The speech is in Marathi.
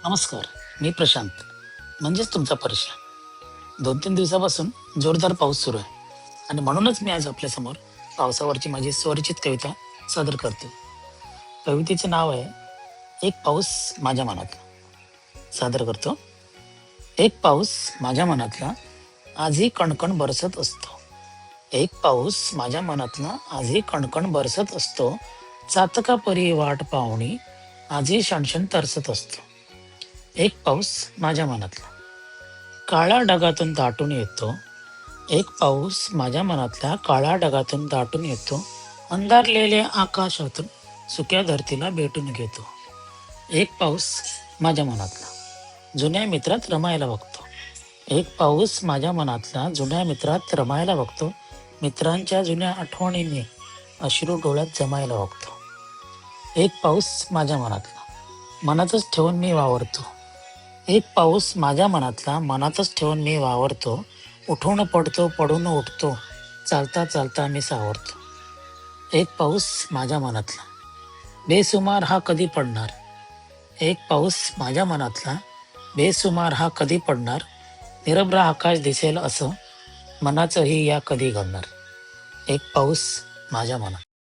नमस्कार. मी प्रशांत, म्हणजेच तुमचा परशा. 2-3 दिवसापासून जोरदार पाऊस सुरू आहे आणि म्हणूनच मी आज आपल्यासमोर पावसावरची माझी स्वरचित कविता सादर करतो. कवितेचे नाव आहे एक पाऊस माझ्या मनातला. सादर करतो. एक पाऊस माझ्या मनातला आजही कणकण बरसत असतो. एक पाऊस माझ्या मनातला आजही कणकण बरसत असतो. चातका परी वाट पाहुणी आजही क्षणक्षण तरसत असतो. एक पाऊस माझ्या मनातला काळ्या ढगातून दाटून येतो. एक पाऊस माझ्या मनातल्या काळ्या ढगातून दाटून येतो. अंधारलेल्या आकाशातून सुक्या धरतीला भेटून घेतो. एक पाऊस माझ्या मनातला जुन्या मित्रात रमायला बघतो. एक पाऊस माझ्या मनातला जुन्या मित्रात रमायला बघतो. मित्रांच्या जुन्या आठवणींनी अश्रू डोळ्यात जमायला बघतो. एक पाऊस माझ्या मनातला मनातच ठेवून मी वावरतो. एक पाऊस माझ्या मनातला मनातच ठेवून मी वावरतो. उठून पडतो पडून उठतो, चालता चालता मी सावरतो. एक पाऊस माझ्या मनातला बेसुमार हा कधी पडणार. एक पाऊस माझ्या मनातला बेसुमार हा कधी पडणार. निरभ्र आकाश दिसेल असं मनाचंही या कधी घडणार. एक पाऊस माझ्या मनात.